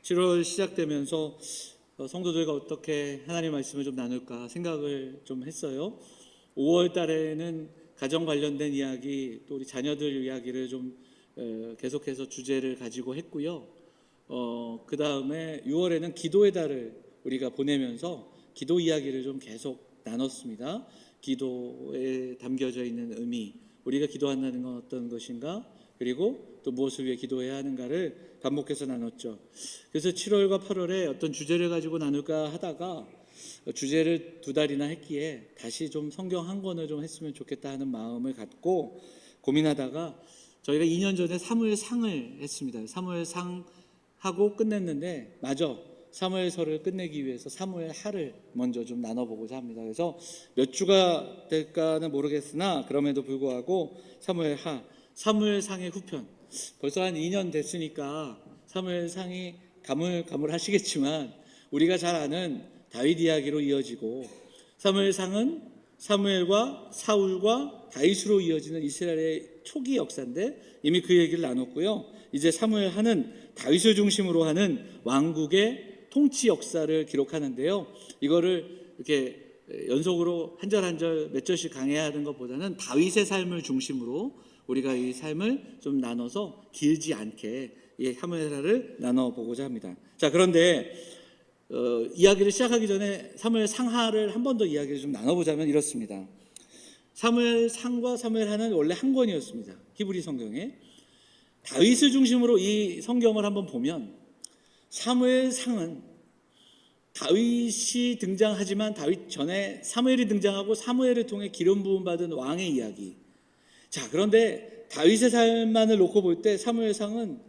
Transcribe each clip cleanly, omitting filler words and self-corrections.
7월 시작되면서 성도들과 어떻게 하나님 말씀을 좀 나눌까 생각을 좀 했어요. 5월 달에는 가정 관련된 이야기, 또 우리 자녀들 이야기를 좀 계속해서 주제를 가지고 했고요. 그 다음에 6월에는 기도의 달을 우리가 보내면서 기도 이야기를 좀 계속 나눴습니다. 기도에 담겨져 있는 의미, 우리가 기도한다는 건 어떤 것인가, 그리고 또 무엇을 위해 기도해야 하는가를 반복해서 나눴죠. 그래서 7월과 8월에 어떤 주제를 가지고 나눌까 하다가 주제를 2달이나 했기에 다시 좀 성경 한 권을 좀 했으면 좋겠다 하는 마음을 갖고 고민하다가 저희가 2년 전에 사무엘상을 했습니다. 사무엘상 하고 끝냈는데 사무엘서를 끝내기 위해서 사무엘하를 먼저 좀 나눠보고자 합니다. 그래서 몇 주가 될까는 모르겠으나 그럼에도 불구하고 사무엘하, 사무엘상의 후편, 벌써 한 2년 됐으니까 사무엘상이 가물가물하시겠지만 우리가 잘 아는 다윗 이야기로 이어지고, 사무엘상은 사무엘과 사울과 다윗으로 이어지는 이스라엘의 초기 역사인데 이미 그 얘기를 나눴고요. 이제 사무엘하는 다윗을 중심으로 하는 왕국의 통치 역사를 기록하는데요. 이거를 이렇게 연속으로 한 절 한 절 몇 절씩 강해야 하는 것보다는 다윗의 삶을 중심으로 우리가 이 삶을 좀 나눠서 길지 않게 이 사무엘하를 나눠보고자 합니다. 자, 그런데 이야기를 시작하기 전에 사무엘 상하를 한 번 더 이야기를 좀 나눠보자면 이렇습니다. 사무엘 상과 사무엘하는 원래 한 권이었습니다. 히브리 성경에. 다윗을 중심으로 이 성경을 한번 보면 사무엘 상은 다윗이 등장하지만 다윗 전에 사무엘이 등장하고 사무엘을 통해 기름 부음 받은 왕의 이야기. 자, 그런데 다윗의 삶만을 놓고 볼 때 사무엘상은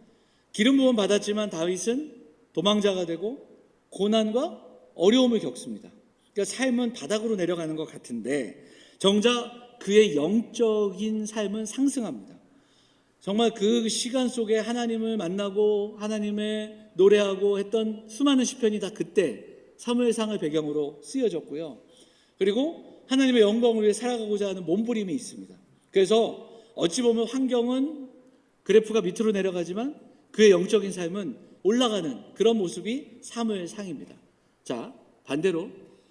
기름 부음 받았지만 다윗은 도망자가 되고 고난과 어려움을 겪습니다. 그러니까 삶은 바닥으로 내려가는 것 같은데 정작 그의 영적인 삶은 상승합니다. 정말 그 시간 속에 하나님을 만나고 하나님의 노래하고 했던 수많은 시편이 다 그때 사무엘상을 배경으로 쓰여졌고요. 그리고 하나님의 영광을 위해 살아가고자 하는 몸부림이 있습니다. 그래서 어찌 보면 환경은 그래프가 밑으로 내려가지만 그의 영적인 삶은 올라가는 그런 모습이 사무엘상입니다. 자, 반대로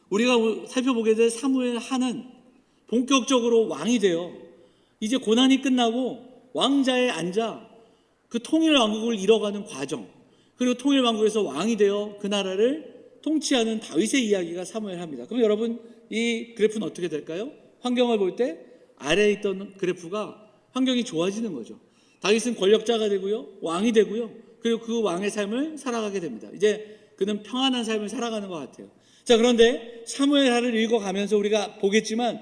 우리가 살펴보게 될 사무엘하는 본격적으로 왕이 되어 이제 고난이 끝나고 왕자에 앉아 그 통일 왕국을 이뤄가는 과정, 그리고 통일 왕국에서 왕이 되어 그 나라를 통치하는 다윗의 이야기가 사무엘하입니다. 그럼 여러분, 이 그래프는 어떻게 될까요? 환경을 볼 때 아래에 있던 그래프가 환경이 좋아지는 거죠. 다윗은 권력자가 되고요, 왕이 되고요, 그리고 그 왕의 삶을 살아가게 됩니다. 이제 그는 평안한 삶을 살아가는 것 같아요. 자, 그런데 사무엘하를 읽어가면서 우리가 보겠지만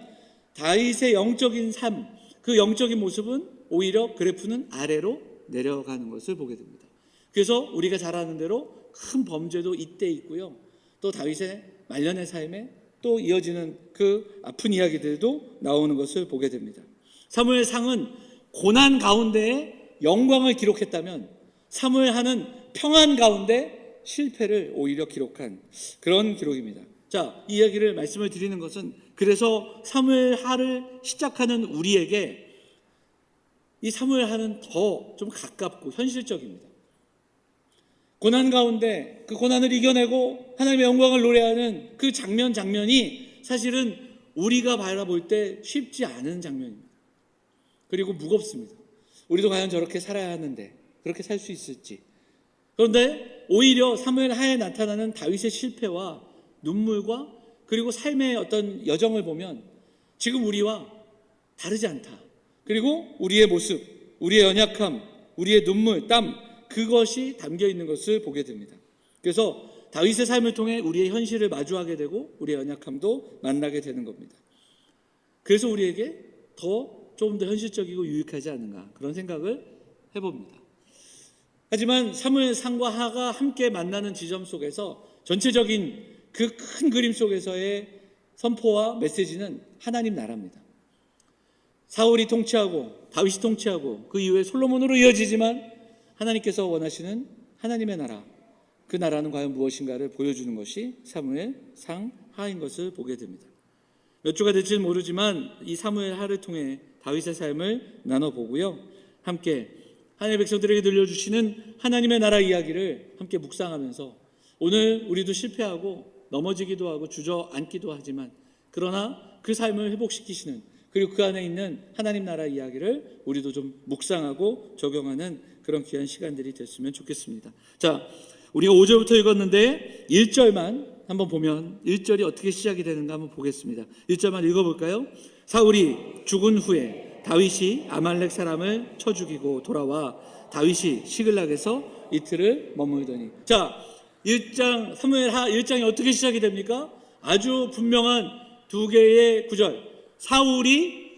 다윗의 영적인 삶, 그 영적인 모습은 오히려 그래프는 아래로 내려가는 것을 보게 됩니다. 그래서 우리가 잘 아는 대로 큰 범죄도 이때 있고요, 또 다윗의 말년의 삶에 또 이어지는 그 아픈 이야기들도 나오는 것을 보게 됩니다. 사무엘상은 고난 가운데에 영광을 기록했다면 사무엘하는 평안 가운데 실패를 오히려 기록한 그런 기록입니다. 자, 이 이야기를 말씀을 드리는 것은 그래서 사무엘하를 시작하는 우리에게 이 사무엘하는 더 좀 가깝고 현실적입니다. 고난 가운데 그 고난을 이겨내고 하나님의 영광을 노래하는 그 장면이 사실은 우리가 바라볼 때 쉽지 않은 장면입니다. 그리고 무겁습니다. 우리도 과연 저렇게 살아야 하는데 그렇게 살 수 있을지. 그런데 오히려 사무엘하에 나타나는 다윗의 실패와 눈물과 그리고 삶의 어떤 여정을 보면 지금 우리와 다르지 않다. 그리고 우리의 모습, 우리의 연약함, 우리의 눈물, 땀, 그것이 담겨 있는 것을 보게 됩니다. 그래서 다윗의 삶을 통해 우리의 현실을 마주하게 되고 우리의 연약함도 만나게 되는 겁니다. 그래서 우리에게 조금 더 현실적이고 유익하지 않은가, 그런 생각을 해봅니다. 하지만 사무엘상과 하가 함께 만나는 지점 속에서 전체적인 그 큰 그림 속에서의 선포와 메시지는 하나님 나라입니다. 사울이 통치하고 다윗이 통치하고 그 이후에 솔로몬으로 이어지지만 하나님께서 원하시는 하나님의 나라, 그 나라는 과연 무엇인가를 보여주는 것이 사무엘상 하인 것을 보게 됩니다. 몇 주가 될지는 모르지만 이 사무엘하를 통해 다윗의 삶을 나눠보고요, 함께 하나님의 백성들에게 들려주시는 하나님의 나라 이야기를 함께 묵상하면서 오늘 우리도 실패하고 넘어지기도 하고 주저앉기도 하지만 그러나 그 삶을 회복시키시는 그리고 그 안에 있는 하나님 나라 이야기를 우리도 좀 묵상하고 적용하는 그런 귀한 시간들이 됐으면 좋겠습니다. 자, 우리가 5절부터 읽었는데 1절만 한번 보면 1절이 어떻게 시작이 되는가 한번 보겠습니다. 1절만 읽어볼까요? 사울이 죽은 후에 다윗이 아말렉 사람을 쳐 죽이고 돌아와 다윗이 시글락에서 이틀을 머물더니. 자, 1장 사무엘하 1장이 어떻게 시작이 됩니까? 아주 분명한 두 개의 구절. 사울이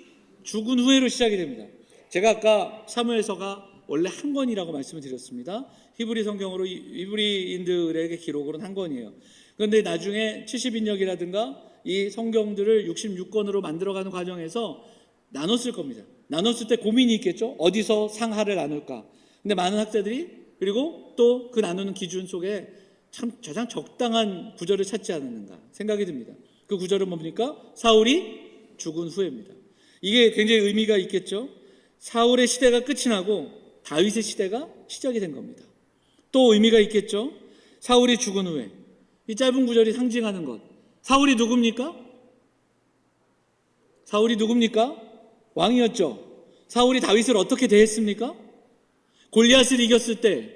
죽은 후에로 시작이 됩니다. 제가 아까 사무엘서가 원래 한 권이라고 말씀을 드렸습니다. 히브리 성경으로 히브리인들에게 기록으로는 한 권이에요. 그런데 나중에 70인역이라든가 이 성경들을 66권으로 만들어가는 과정에서 나눴을 겁니다. 나눴을 때 고민이 있겠죠. 어디서 상하를 나눌까. 근데 많은 학자들이 그리고 또 그 나누는 기준 속에 참 가장 적당한 구절을 찾지 않았는가 생각이 듭니다. 그 구절은 뭡니까? 사울이 죽은 후에입니다. 이게 굉장히 의미가 있겠죠. 사울의 시대가 끝이 나고 다윗의 시대가 시작이 된 겁니다. 또 의미가 있겠죠. 사울이 죽은 후에 이 짧은 구절이 상징하는 것. 사울이 누굽니까? 사울이 누굽니까? 왕이었죠. 사울이 다윗을 어떻게 대했습니까? 골리앗을 이겼을 때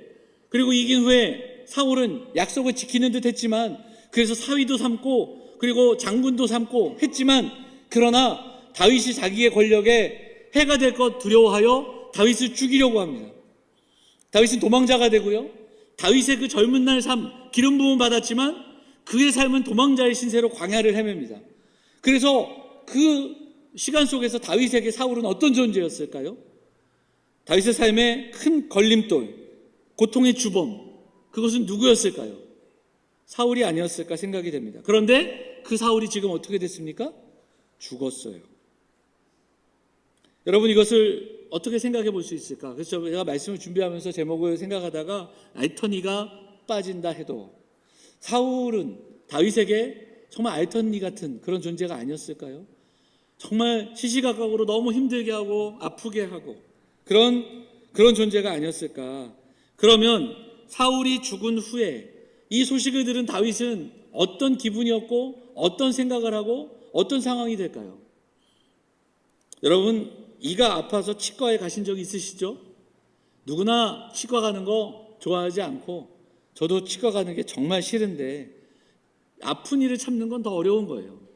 그리고 이긴 후에 사울은 약속을 지키는 듯 했지만 그래서 사위도 삼고 그리고 장군도 삼고 했지만 그러나 다윗이 자기의 권력에 해가 될 것 두려워하여 다윗을 죽이려고 합니다. 다윗은 도망자가 되고요. 다윗의 그 젊은 날 삶, 기름 부음 받았지만 그의 삶은 도망자의 신세로 광야를 헤맵니다. 그래서 그 시간 속에서 다윗에게 사울은 어떤 존재였을까요? 다윗의 삶의 큰 걸림돌, 고통의 주범, 그것은 누구였을까요? 사울이 아니었을까 생각이 됩니다. 그런데 그 사울이 지금 어떻게 됐습니까? 죽었어요. 여러분 이것을 어떻게 생각해 볼 수 있을까? 그래서 제가 말씀을 준비하면서 제목을 생각하다가 알터니가 빠진다 해도 사울은 다윗에게 정말 알터니 같은 그런 존재가 아니었을까요? 정말 시시각각으로 너무 힘들게 하고 아프게 하고 그런 존재가 아니었을까? 그러면 사울이 죽은 후에 이 소식을 들은 다윗은 어떤 기분이었고 어떤 생각을 하고 어떤 상황이 될까요? 여러분 이가 아파서 치과에 가신 적이 있으시죠? 누구나 치과 가는 거 좋아하지 않고 저도 치과 가는 게 정말 싫은데 아픈 일을 참는 건 더 어려운 거예요.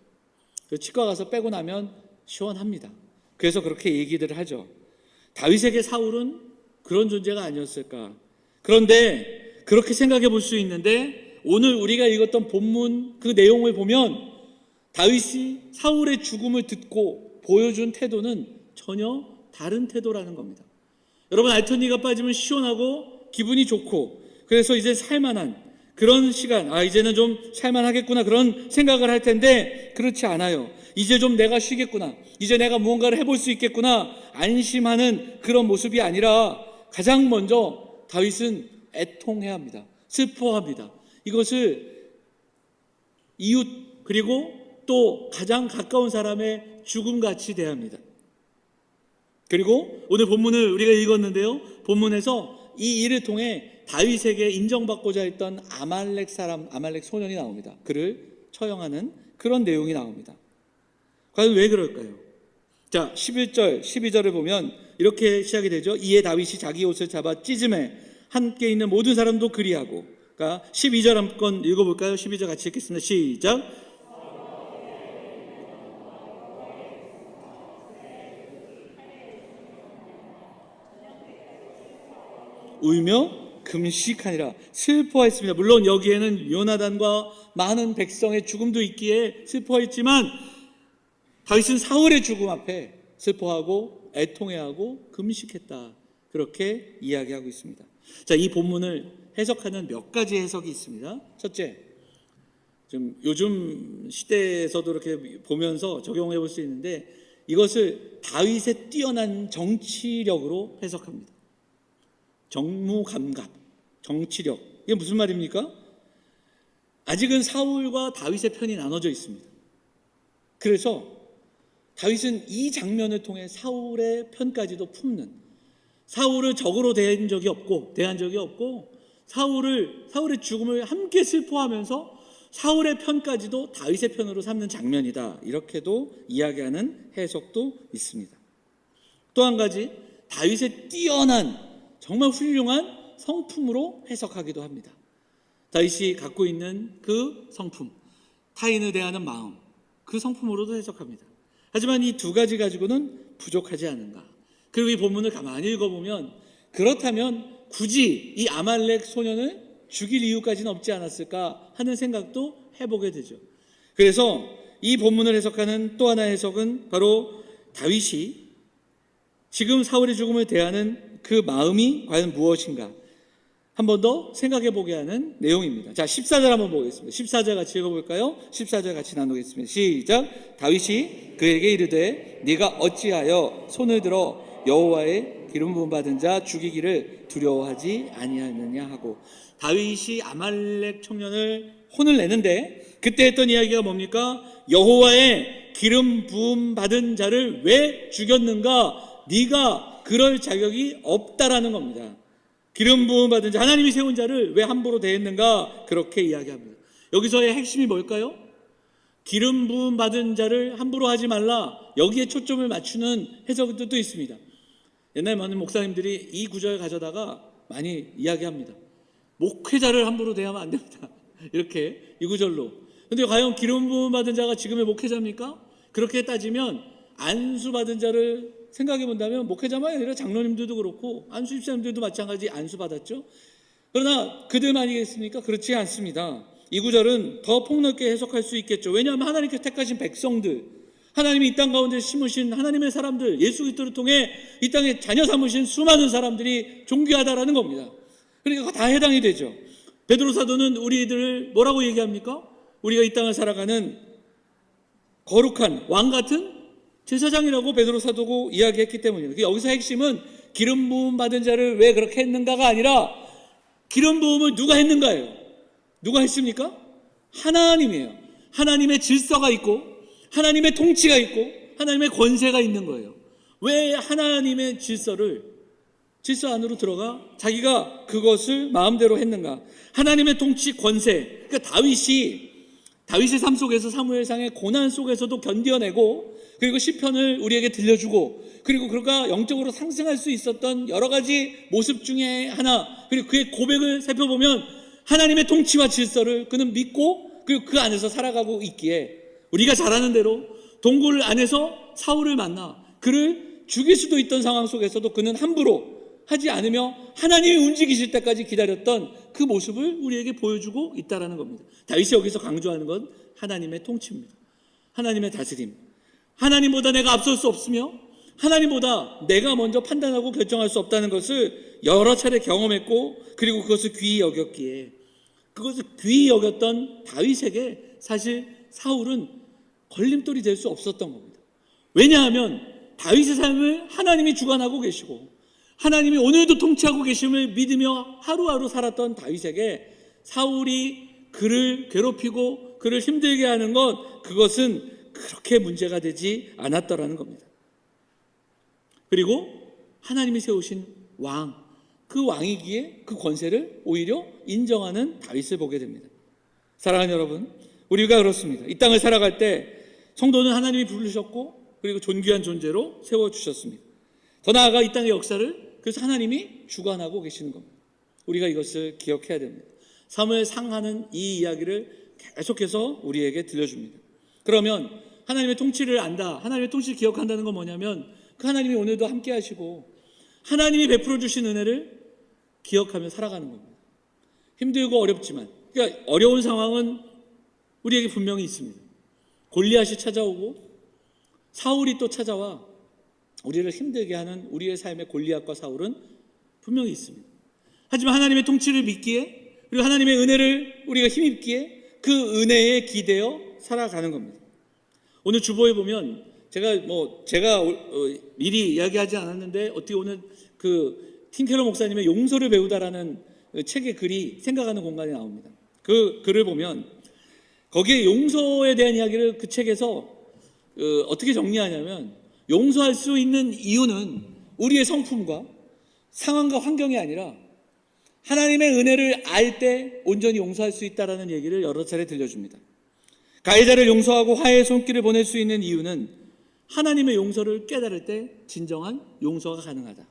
치과 가서 빼고 나면 시원합니다. 그래서 그렇게 얘기들을 하죠. 다윗에게 사울은 그런 존재가 아니었을까? 그런데 그렇게 생각해 볼 수 있는데 오늘 우리가 읽었던 본문 그 내용을 보면 다윗이 사울의 죽음을 듣고 보여준 태도는 전혀 다른 태도라는 겁니다. 여러분 알터니가 빠지면 시원하고 기분이 좋고 그래서 이제 살만한 그런 시간, 이제는 좀 살만하겠구나 그런 생각을 할 텐데 그렇지 않아요. 이제 좀 내가 쉬겠구나, 이제 내가 무언가를 해볼 수 있겠구나 안심하는 그런 모습이 아니라 가장 먼저 다윗은 애통해합니다. 슬퍼합니다. 이것을 이웃 그리고 또 가장 가까운 사람의 죽음같이 대합니다. 그리고 오늘 본문을 우리가 읽었는데요. 본문에서 이 일을 통해 다윗에게 인정받고자 했던 아말렉 소년이 나옵니다. 그를 처형하는 그런 내용이 나옵니다. 과연 왜 그럴까요? 자, 11절, 12절을 보면 이렇게 시작이 되죠. 이에 다윗이 자기 옷을 잡아 찢음에 함께 있는 모든 사람도 그리하고. 그러니까 12절 한번 읽어볼까요? 12절 같이 읽겠습니다. 시작. 울며 금식하니라. 슬퍼했습니다. 물론 여기에는 요나단과 많은 백성의 죽음도 있기에 슬퍼했지만 다윗은 사울의 죽음 앞에 슬퍼하고 애통해하고 금식했다. 그렇게 이야기하고 있습니다. 자, 이 본문을 해석하는 몇 가지 해석이 있습니다. 첫째, 좀 요즘 시대에서도 이렇게 보면서 적용해 볼 수 있는데 이것을 다윗의 뛰어난 정치력으로 해석합니다. 정무감각, 정치력. 이게 무슨 말입니까? 아직은 사울과 다윗의 편이 나눠져 있습니다. 그래서 다윗은 이 장면을 통해 사울의 편까지도 품는, 사울을 적으로 대한 적이 없고 사울의 죽음을 함께 슬퍼하면서 사울의 편까지도 다윗의 편으로 삼는 장면이다. 이렇게도 이야기하는 해석도 있습니다. 또 한 가지, 다윗의 뛰어난 정말 훌륭한 성품으로 해석하기도 합니다. 다윗이 갖고 있는 그 성품, 타인을 대하는 마음, 그 성품으로도 해석합니다. 하지만 이 두 가지 가지고는 부족하지 않은가. 그리고 이 본문을 가만히 읽어보면 그렇다면 굳이 이 아말렉 소년을 죽일 이유까지는 없지 않았을까 하는 생각도 해보게 되죠. 그래서 이 본문을 해석하는 또 하나의 해석은 바로 다윗이 지금 사울의 죽음을 대하는 그 마음이 과연 무엇인가 한 번 더 생각해 보게 하는 내용입니다. 자, 14절 한번 보겠습니다. 14절 같이 읽어볼까요? 14절 같이 나누겠습니다. 시작. 다윗이 그에게 이르되 네가 어찌하여 손을 들어 여호와의 기름 부음 받은 자 죽이기를 두려워하지 아니하느냐 하고, 다윗이 아말렉 청년을 혼을 내는데 그때 했던 이야기가 뭡니까? 여호와의 기름 부음 받은 자를 왜 죽였는가? 네가 그럴 자격이 없다라는 겁니다. 기름 부음 받은 자, 하나님이 세운 자를 왜 함부로 대했는가? 그렇게 이야기합니다. 여기서의 핵심이 뭘까요? 기름 부음 받은 자를 함부로 하지 말라. 여기에 초점을 맞추는 해석도 있습니다. 옛날 많은 목사님들이 이 구절 가져다가 많이 이야기합니다. 목회자를 함부로 대하면 안 됩니다. 이렇게 이 구절로. 근데 과연 기름 부음 받은 자가 지금의 목회자입니까? 그렇게 따지면 안수 받은 자를 생각해 본다면 목회자만 아니라 장로님들도 그렇고 안수 집사님들도 마찬가지 안수 받았죠. 그러나 그들만이겠습니까? 그렇지 않습니다. 이 구절은 더 폭넓게 해석할 수 있겠죠. 왜냐하면 하나님께서 택하신 백성들, 하나님이 이 땅 가운데 심으신 하나님의 사람들, 예수 그리스도를 통해 이 땅에 자녀 삼으신 수많은 사람들이 존귀하다라는 겁니다. 그러니까 다 해당이 되죠. 베드로 사도는 우리들을 뭐라고 얘기합니까? 우리가 이 땅을 살아가는 거룩한 왕 같은 제사장이라고 베드로 사도고 이야기했기 때문입니다. 여기서 핵심은 기름 부음 받은 자를 왜 그렇게 했는가가 아니라 기름 부음을 누가 했는가예요. 누가 했습니까? 하나님이에요. 하나님의 질서가 있고 하나님의 통치가 있고 하나님의 권세가 있는 거예요. 왜 하나님의 질서 안으로 들어가 자기가 그것을 마음대로 했는가? 하나님의 통치 권세. 그러니까 다윗의 삶 속에서 사무엘상의 고난 속에서도 견뎌내고, 그리고 시편을 우리에게 들려주고, 그리고 그가 영적으로 상승할 수 있었던 여러 가지 모습 중에 하나, 그리고 그의 고백을 살펴보면 하나님의 통치와 질서를 그는 믿고 그리고 그 안에서 살아가고 있기에 우리가 잘 아는 대로 동굴 안에서 사울을 만나 그를 죽일 수도 있던 상황 속에서도 그는 함부로 하지 않으며 하나님이 움직이실 때까지 기다렸던 그 모습을 우리에게 보여주고 있다는 겁니다. 다윗이 여기서 강조하는 건 하나님의 통치입니다. 하나님의 다스림. 하나님보다 내가 앞설 수 없으며 하나님보다 내가 먼저 판단하고 결정할 수 없다는 것을 여러 차례 경험했고, 그리고 그것을 귀히 여겼기에, 그것을 귀히 여겼던 다윗에게 사실 사울은 걸림돌이 될 수 없었던 겁니다. 왜냐하면 다윗의 삶을 하나님이 주관하고 계시고 하나님이 오늘도 통치하고 계심을 믿으며 하루하루 살았던 다윗에게 사울이 그를 괴롭히고 그를 힘들게 하는 것, 그것은 그렇게 문제가 되지 않았더라는 겁니다. 그리고 하나님이 세우신 왕, 그 왕이기에 그 권세를 오히려 인정하는 다윗을 보게 됩니다. 사랑하는 여러분, 우리가 그렇습니다. 이 땅을 살아갈 때 성도는 하나님이 부르셨고 그리고 존귀한 존재로 세워주셨습니다. 더 나아가 이 땅의 역사를 그래서 하나님이 주관하고 계시는 겁니다. 우리가 이것을 기억해야 됩니다. 사무엘 상하는 이 이야기를 계속해서 우리에게 들려줍니다. 그러면 하나님의 통치를 안다, 하나님의 통치를 기억한다는 건 뭐냐면 그 하나님이 오늘도 함께 하시고 하나님이 베풀어 주신 은혜를 기억하며 살아가는 겁니다. 힘들고 어렵지만, 그러니까 어려운 상황은 우리에게 분명히 있습니다. 골리앗이 찾아오고 사울이 또 찾아와 우리를 힘들게 하는 우리의 삶의 골리앗과 사울은 분명히 있습니다. 하지만 하나님의 통치를 믿기에, 그리고 하나님의 은혜를 우리가 힘입기에 그 은혜에 기대어 살아가는 겁니다. 오늘 주보에 보면 제가 미리 이야기하지 않았는데 어떻게 오늘 그 팀켈러 목사님의 용서를 배우다라는 책의 글이 생각하는 공간에 나옵니다. 그 글을 보면 거기에 용서에 대한 이야기를 그 책에서 어떻게 정리하냐면, 용서할 수 있는 이유는 우리의 성품과 상황과 환경이 아니라 하나님의 은혜를 알 때 온전히 용서할 수 있다라는 얘기를 여러 차례 들려줍니다. 가해자를 용서하고 화해의 손길을 보낼 수 있는 이유는 하나님의 용서를 깨달을 때 진정한 용서가 가능하다.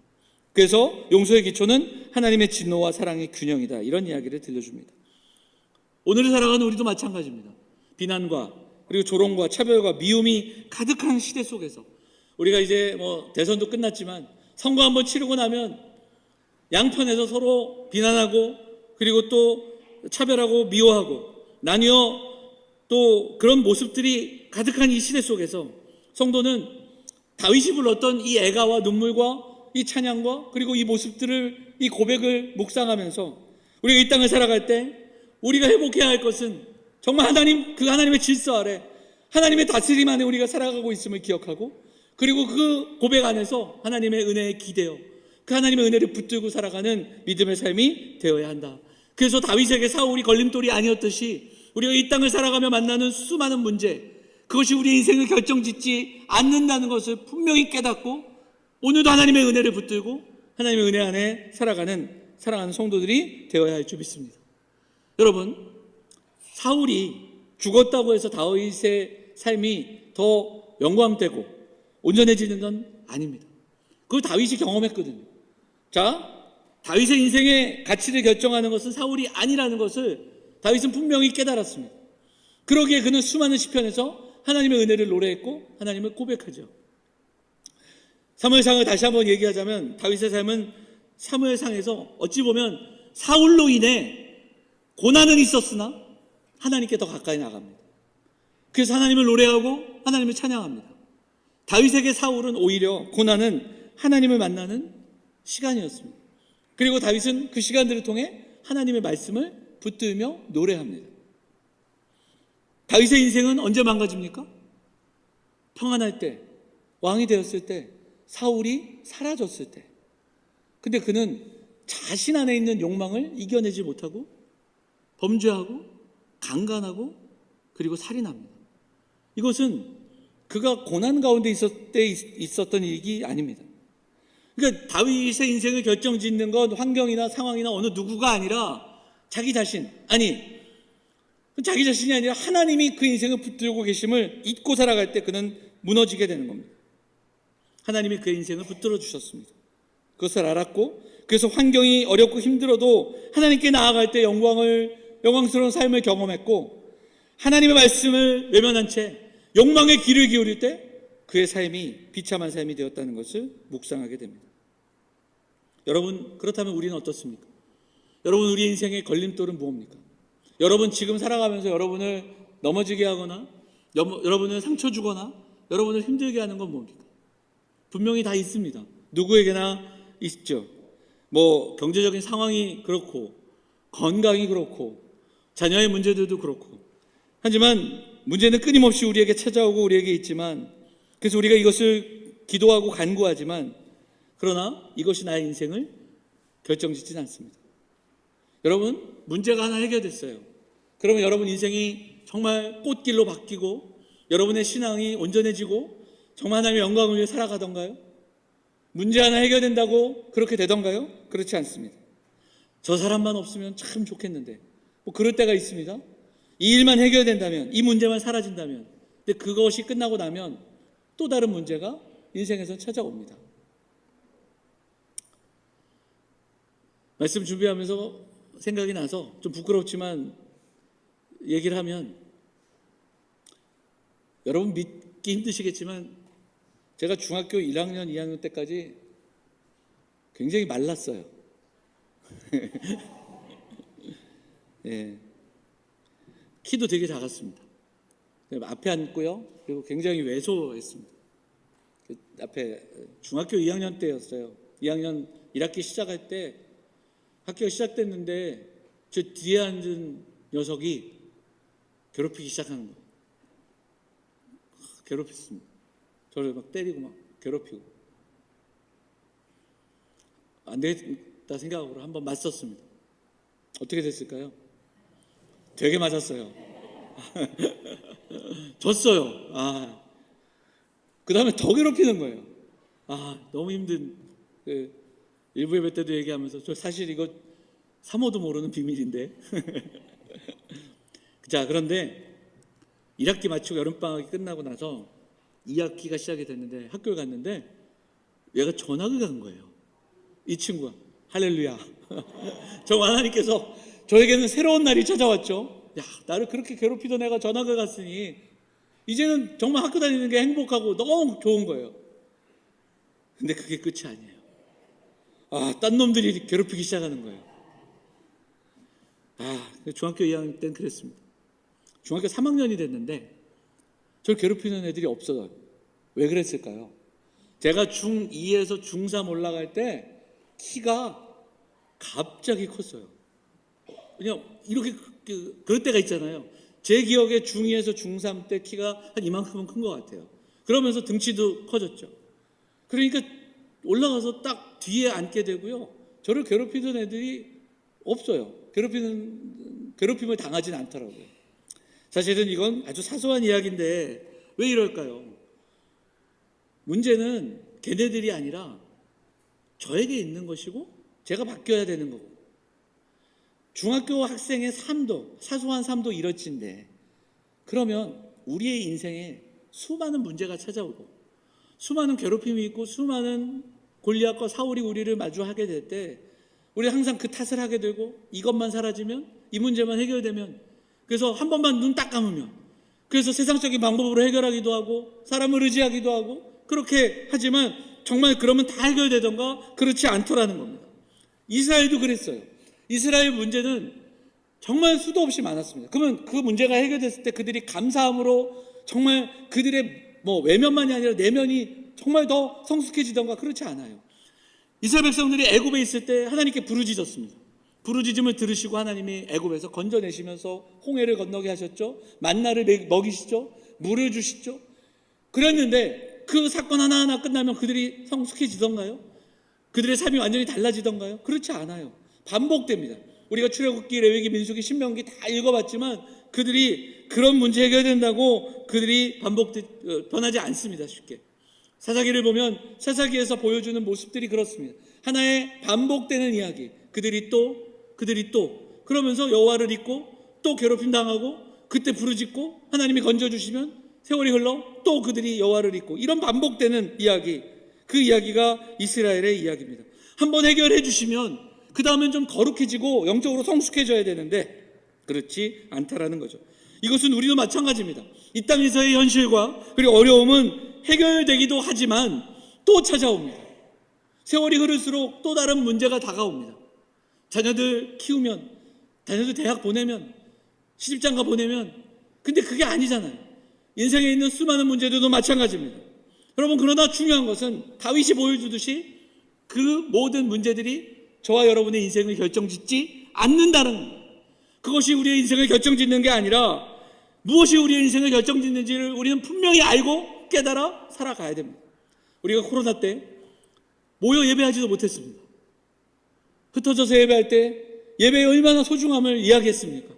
그래서 용서의 기초는 하나님의 진노와 사랑의 균형이다. 이런 이야기를 들려줍니다. 오늘을 살아가는 우리도 마찬가지입니다. 비난과 그리고 조롱과 차별과 미움이 가득한 시대 속에서 우리가 이제 대선도 끝났지만 선거 한번 치르고 나면 양편에서 서로 비난하고 그리고 또 차별하고 미워하고 나뉘어 또 그런 모습들이 가득한 이 시대 속에서 성도는 다윗이 불렀던 이 애가와 눈물과 이 찬양과 그리고 이 모습들을, 이 고백을 묵상하면서 우리가 이 땅을 살아갈 때 우리가 회복해야 할 것은 정말 그 하나님의 질서 아래 하나님의 다스림 안에 우리가 살아가고 있음을 기억하고 그리고 그 고백 안에서 하나님의 은혜에 기대어 그 하나님의 은혜를 붙들고 살아가는 믿음의 삶이 되어야 한다. 그래서 다윗에게 사울이 걸림돌이 아니었듯이 우리가 이 땅을 살아가며 만나는 수많은 문제, 그것이 우리의 인생을 결정짓지 않는다는 것을 분명히 깨닫고 오늘도 하나님의 은혜를 붙들고 하나님의 은혜 안에 살아가는 사랑하는 성도들이 되어야 할 줄 믿습니다. 여러분, 사울이 죽었다고 해서 다윗의 삶이 더 영광되고 온전해지는 건 아닙니다. 그걸 다윗이 경험했거든요. 자, 다윗의 인생의 가치를 결정하는 것은 사울이 아니라는 것을 다윗은 분명히 깨달았습니다. 그러기에 그는 수많은 시편에서 하나님의 은혜를 노래했고 하나님을 고백하죠. 사무엘상을 다시 한번 얘기하자면 다윗의 삶은 사무엘상에서 어찌 보면 사울로 인해 고난은 있었으나 하나님께 더 가까이 나갑니다. 그래서 하나님을 노래하고 하나님을 찬양합니다. 다윗에게 사울은 오히려 고난은 하나님을 만나는 시간이었습니다. 그리고 다윗은 그 시간들을 통해 하나님의 말씀을 붙들며 노래합니다. 다윗의 인생은 언제 망가집니까? 평안할 때, 왕이 되었을 때, 사울이 사라졌을 때. 근데 그는 자신 안에 있는 욕망을 이겨내지 못하고 범죄하고 강간하고 그리고 살인합니다. 이것은 그가 고난 가운데 있었던 일이 아닙니다. 그러니까 다윗의 인생을 결정짓는 건 환경이나 상황이나 어느 누구가 아니라 자기 자신이 아니라 하나님이 그 인생을 붙들고 계심을 잊고 살아갈 때 그는 무너지게 되는 겁니다. 하나님이 그의 인생을 붙들어 주셨습니다. 그것을 알았고 그래서 환경이 어렵고 힘들어도 하나님께 나아갈 때 영광스러운 삶을 경험했고 하나님의 말씀을 외면한 채 욕망의 귀를 기울일 때 그의 삶이 비참한 삶이 되었다는 것을 묵상하게 됩니다. 여러분, 그렇다면 우리는 어떻습니까? 여러분, 우리 인생의 걸림돌은 무엇입니까? 여러분 지금 살아가면서 여러분을 넘어지게 하거나 여러분을 상처 주거나 여러분을 힘들게 하는 건 뭡니까? 분명히 다 있습니다. 누구에게나 있죠. 경제적인 상황이 그렇고 건강이 그렇고 자녀의 문제들도 그렇고 하지만 문제는 끊임없이 우리에게 찾아오고 우리에게 있지만 그래서 우리가 이것을 기도하고 간구하지만 그러나 이것이 나의 인생을 결정짓지는 않습니다. 여러분, 문제가 하나 해결됐어요. 그러면 여러분 인생이 정말 꽃길로 바뀌고 여러분의 신앙이 온전해지고 정말 하나님의 영광을 위해 살아가던가요? 문제 하나 해결된다고 그렇게 되던가요? 그렇지 않습니다. 저 사람만 없으면 참 좋겠는데 그럴 때가 있습니다. 이 일만 해결된다면, 이 문제만 사라진다면, 근데 그것이 끝나고 나면 또 다른 문제가 인생에서 찾아옵니다. 말씀 준비하면서 생각이 나서 좀 부끄럽지만 얘기를 하면 여러분 믿기 힘드시겠지만 제가 중학교 1학년, 2학년 때까지 굉장히 말랐어요. 예. 키도 되게 작았습니다. 앞에 앉고요. 그리고 굉장히 왜소했습니다. 앞에 중학교 2학년 때였어요. 2학년 1학기 시작할 때 학교가 시작됐는데 저 뒤에 앉은 녀석이 괴롭히기 시작하는 거예요. 괴롭혔습니다. 저를 막 때리고 막 괴롭히고 안 되겠다 생각으로 한번 맞섰습니다. 어떻게 됐을까요? 되게 맞았어요. 졌어요. 그 다음에 더 괴롭히는 거예요. 너무 힘든 일부 예배 때도 얘기하면서 저 사실 이거 사모도 모르는 비밀인데. 자, 그런데 1학기 마치고 여름방학이 끝나고 나서 2학기가 시작이 됐는데 학교에 갔는데 얘가 전학을 간 거예요. 이 친구가. 할렐루야. 저 하나님께서 저에게는 새로운 날이 찾아왔죠. 야, 나를 그렇게 괴롭히던 애가 전학을 갔으니 이제는 정말 학교 다니는 게 행복하고 너무 좋은 거예요. 근데 그게 끝이 아니에요. 딴 놈들이 괴롭히기 시작하는 거예요. 중학교 2학년 때는 그랬습니다. 중학교 3학년이 됐는데 저를 괴롭히는 애들이 없어요. 왜 그랬을까요? 제가 중2에서 중3 올라갈 때 키가 갑자기 컸어요. 그냥 이렇게 그럴 때가 있잖아요. 제 기억에 중2에서 중3 때 키가 한 이만큼은 큰 것 같아요. 그러면서 등치도 커졌죠. 그러니까 올라가서 딱 뒤에 앉게 되고요. 저를 괴롭히던 애들이 없어요. 괴롭힘을 당하진 않더라고요. 사실은 이건 아주 사소한 이야기인데 왜 이럴까요? 문제는 걔네들이 아니라 저에게 있는 것이고 제가 바뀌어야 되는 거고, 중학교 학생의 삶도, 사소한 삶도 이렇지인데, 그러면 우리의 인생에 수많은 문제가 찾아오고 수많은 괴롭힘이 있고 수많은 골리앗과 사울이 우리를 마주하게 될 때 우리 항상 그 탓을 하게 되고, 이것만 사라지면, 이 문제만 해결되면, 그래서 한 번만 눈 딱 감으면, 그래서 세상적인 방법으로 해결하기도 하고 사람을 의지하기도 하고 그렇게 하지만 정말 그러면 다 해결되던가 그렇지 않더라는 겁니다. 이스라엘도 그랬어요. 이스라엘 문제는 정말 수도 없이 많았습니다. 그러면 그 문제가 해결됐을 때 그들이 감사함으로 정말 그들의 외면만이 아니라 내면이 정말 더 성숙해지던가 그렇지 않아요. 이스라엘 백성들이 애굽에 있을 때 하나님께 부르짖었습니다. 부르짖음을 들으시고 하나님이 애굽에서 건져내시면서 홍해를 건너게 하셨죠. 만나를 먹이시죠. 물을 주시죠. 그랬는데 그 사건 하나하나 끝나면 그들이 성숙해지던가요? 그들의 삶이 완전히 달라지던가요? 그렇지 않아요. 반복됩니다. 우리가 출애굽기, 레위기, 민수기, 신명기 다 읽어봤지만 그들이 그런 문제 해결된다고 그들이 변하지 않습니다. 쉽게. 사사기를 보면 사사기에서 보여주는 모습들이 그렇습니다. 하나의 반복되는 이야기. 그들이 또 그러면서 여호와를 잊고 또 괴롭힘 당하고 그때 부르짖고 하나님이 건져주시면 세월이 흘러 또 그들이 여호와를 잊고, 이런 반복되는 이야기, 그 이야기가 이스라엘의 이야기입니다. 한번 해결해 주시면 그 다음엔 좀 거룩해지고 영적으로 성숙해져야 되는데 그렇지 않다라는 거죠. 이것은 우리도 마찬가지입니다. 이 땅에서의 현실과 그리고 어려움은 해결되기도 하지만 또 찾아옵니다. 세월이 흐를수록 또 다른 문제가 다가옵니다. 자녀들 키우면, 자녀들 대학 보내면, 시집장가 보내면, 근데 그게 아니잖아요. 인생에 있는 수많은 문제들도 마찬가지입니다. 여러분, 그러나 중요한 것은 다윗이 보여주듯이 그 모든 문제들이 저와 여러분의 인생을 결정짓지 않는다는 겁니다. 그것이 우리의 인생을 결정짓는 게 아니라 무엇이 우리의 인생을 결정짓는지를 우리는 분명히 알고 깨달아 살아가야 됩니다. 우리가 코로나 때 모여 예배하지도 못했습니다. 흩어져서 예배할 때 예배의 얼마나 소중함을 이야기했습니까?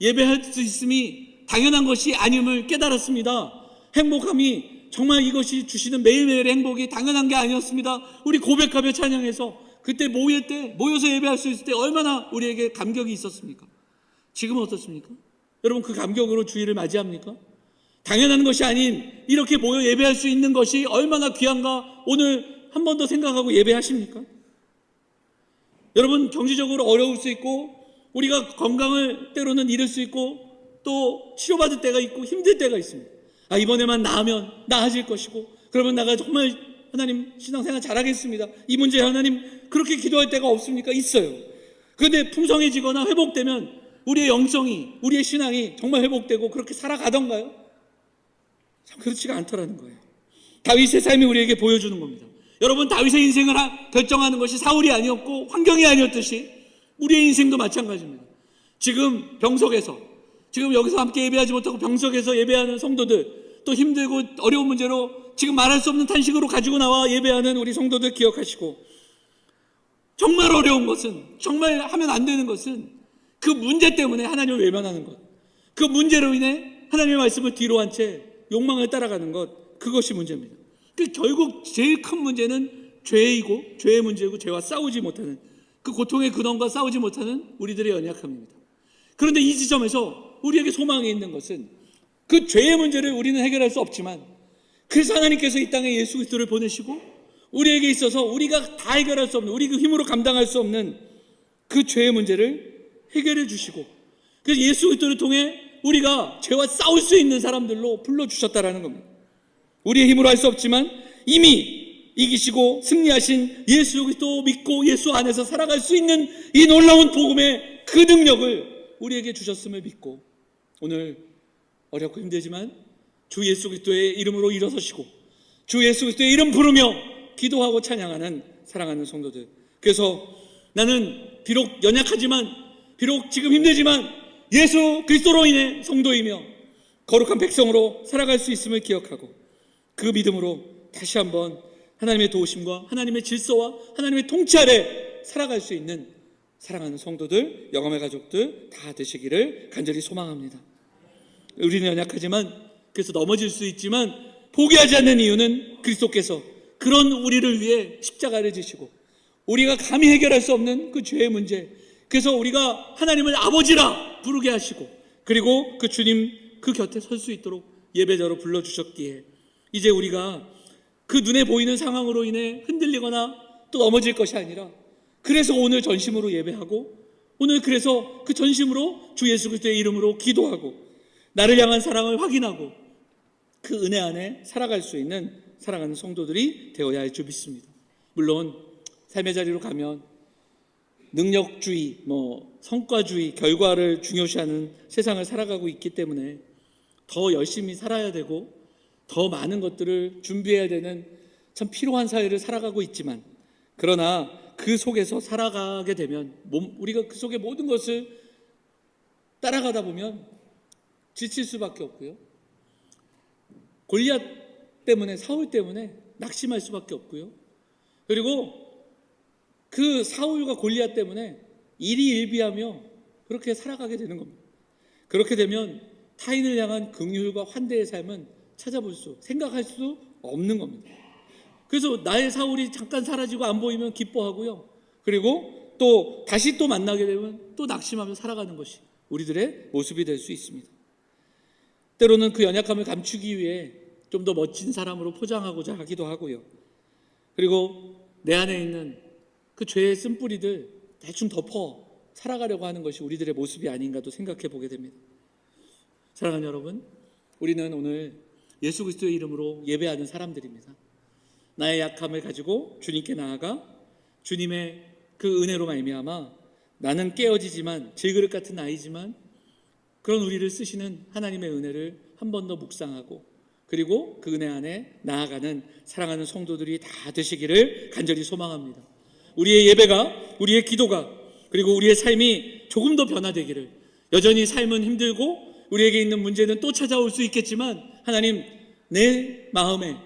예배할 수 있음이 당연한 것이 아님을 깨달았습니다. 행복함이 정말 이것이 주시는 매일매일의 행복이 당연한 게 아니었습니다. 우리 고백하며 찬양해서 그때 모여서 예배할 수 있을 때 얼마나 우리에게 감격이 있었습니까? 지금은 어떻습니까? 여러분, 그 감격으로 주일을 맞이합니까? 당연한 것이 아닌 이렇게 모여 예배할 수 있는 것이 얼마나 귀한가 오늘 한 번 더 생각하고 예배하십니까? 여러분, 경제적으로 어려울 수 있고 우리가 건강을 때로는 잃을 수 있고 또 치료받을 때가 있고 힘들 때가 있습니다. 이번에만 나으면 나아질 것이고 그러면 내가 정말 하나님 신앙생활 잘하겠습니다. 이 문제 하나님 그렇게 기도할 때가 없습니까? 있어요. 그런데 풍성해지거나 회복되면 우리의 영성이, 우리의 신앙이 정말 회복되고 그렇게 살아가던가요? 참 그렇지가 않더라는 거예요. 다윗의 삶이 우리에게 보여주는 겁니다. 여러분, 다윗의 인생을 결정하는 것이 사울이 아니었고 환경이 아니었듯이 우리의 인생도 마찬가지입니다. 지금 병석에서, 지금 여기서 함께 예배하지 못하고 병석에서 예배하는 성도들, 또 힘들고 어려운 문제로 지금 말할 수 없는 탄식으로 가지고 나와 예배하는 우리 성도들 기억하시고, 정말 어려운 것은, 정말 하면 안 되는 것은 그 문제 때문에 하나님을 외면하는 것, 그 문제로 인해 하나님의 말씀을 뒤로 한 채 욕망을 따라가는 것, 그것이 문제입니다. 결국 제일 큰 문제는 죄이고 죄의 문제고 죄와 싸우지 못하는, 그 고통의 근원과 싸우지 못하는 우리들의 연약함입니다. 그런데 이 지점에서 우리에게 소망이 있는 것은 그 죄의 문제를 우리는 해결할 수 없지만, 그래서 하나님께서 이 땅에 예수 그리스도를 보내시고 우리에게 있어서 우리가 다 해결할 수 없는, 우리 그 힘으로 감당할 수 없는 그 죄의 문제를 해결해 주시고, 그래서 예수 그리스도를 통해 우리가 죄와 싸울 수 있는 사람들로 불러주셨다라는 겁니다. 우리의 힘으로 할 수 없지만 이미 이기시고 승리하신 예수 그리스도 믿고 예수 안에서 살아갈 수 있는 이 놀라운 복음의 그 능력을 우리에게 주셨음을 믿고, 오늘 어렵고 힘들지만 주 예수 그리스도의 이름으로 일어서시고 주 예수 그리스도의 이름 부르며 기도하고 찬양하는 사랑하는 성도들, 그래서 나는 비록 연약하지만, 비록 지금 힘들지만 예수 그리스도로 인해 성도이며 거룩한 백성으로 살아갈 수 있음을 기억하고 그 믿음으로 다시 한번 하나님의 도우심과 하나님의 질서와 하나님의 통치 아래 살아갈 수 있는 사랑하는 성도들, 영암의 가족들 다 되시기를 간절히 소망합니다. 우리는 연약하지만, 그래서 넘어질 수 있지만 포기하지 않는 이유는 그리스도께서 그런 우리를 위해 십자가를 지시고 우리가 감히 해결할 수 없는 그 죄의 문제, 그래서 우리가 하나님을 아버지라 부르게 하시고 그리고 그 주님 그 곁에 설 수 있도록 예배자로 불러주셨기에 이제 우리가 그 눈에 보이는 상황으로 인해 흔들리거나 또 넘어질 것이 아니라, 그래서 오늘 전심으로 예배하고 오늘 그래서 그 전심으로 주 예수 그리스도의 이름으로 기도하고 나를 향한 사랑을 확인하고 그 은혜 안에 살아갈 수 있는 사랑하는 성도들이 되어야 할 줄 믿습니다. 물론 삶의 자리로 가면 능력주의, 성과주의, 결과를 중요시하는 세상을 살아가고 있기 때문에 더 열심히 살아야 되고 더 많은 것들을 준비해야 되는 참 필요한 사회를 살아가고 있지만, 그러나 그 속에서 살아가게 되면 우리가 그 속에 모든 것을 따라가다 보면 지칠 수밖에 없고요, 골리앗 때문에, 사울 때문에 낙심할 수밖에 없고요, 그리고 그 사울과 골리앗 때문에 일희일비하며 그렇게 살아가게 되는 겁니다. 그렇게 되면 타인을 향한 긍휼과 환대의 삶은 생각할 수 없는 겁니다. 그래서 나의 사울이 잠깐 사라지고 안 보이면 기뻐하고요, 그리고 또 다시 또 만나게 되면 또 낙심하며 살아가는 것이 우리들의 모습이 될 수 있습니다. 때로는 그 연약함을 감추기 위해 좀 더 멋진 사람으로 포장하고자 하기도 하고요, 그리고 내 안에 있는 그 죄의 쓴뿌리들 대충 덮어 살아가려고 하는 것이 우리들의 모습이 아닌가도 생각해 보게 됩니다. 사랑하는 여러분, 우리는 오늘 예수 그리스도의 이름으로 예배하는 사람들입니다. 나의 약함을 가지고 주님께 나아가 주님의 그 은혜로 말미암아 나는 깨어지지만 질그릇 같은 아이지만 그런 우리를 쓰시는 하나님의 은혜를 한 번 더 묵상하고 그리고 그 은혜 안에 나아가는 사랑하는 성도들이 다 되시기를 간절히 소망합니다. 우리의 예배가, 우리의 기도가, 그리고 우리의 삶이 조금 더 변화되기를, 여전히 삶은 힘들고 우리에게 있는 문제는 또 찾아올 수 있겠지만 하나님 내 마음에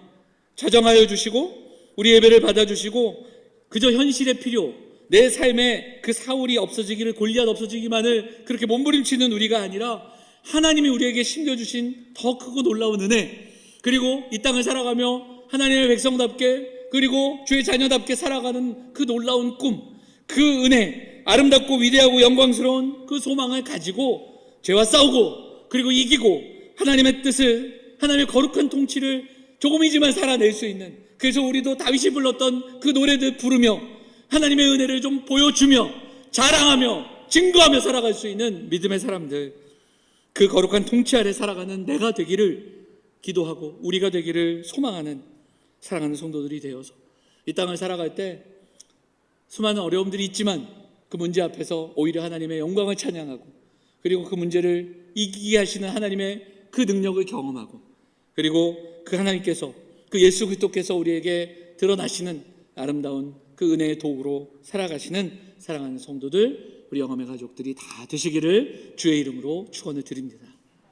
좌정하여 주시고 우리 예배를 받아주시고 그저 현실의 필요, 내 삶에 그 사울이 없어지기를, 골리앗 없어지기만을 그렇게 몸부림치는 우리가 아니라 하나님이 우리에게 심겨주신 더 크고 놀라운 은혜, 그리고 이 땅을 살아가며 하나님의 백성답게 그리고 주의 자녀답게 살아가는 그 놀라운 꿈, 그 은혜, 아름답고 위대하고 영광스러운 그 소망을 가지고 죄와 싸우고 그리고 이기고 하나님의 뜻을, 하나님의 거룩한 통치를 조금이지만 살아낼 수 있는, 그래서 우리도 다윗이 불렀던 그 노래들 부르며 하나님의 은혜를 좀 보여주며 자랑하며 증거하며 살아갈 수 있는 믿음의 사람들, 그 거룩한 통치 아래 살아가는 내가 되기를 기도하고 우리가 되기를 소망하는 사랑하는 성도들이 되어서 이 땅을 살아갈 때 수많은 어려움들이 있지만 그 문제 앞에서 오히려 하나님의 영광을 찬양하고 그리고 그 문제를 이기게 하시는 하나님의 그 능력을 경험하고 그리고 그 하나님께서, 그 예수 그리스도께서 우리에게 드러나시는 아름다운 그 은혜의 도구로 살아가시는 사랑하는 성도들, 우리 영암의 가족들이 다 되시기를 주의 이름으로 축원을 드립니다.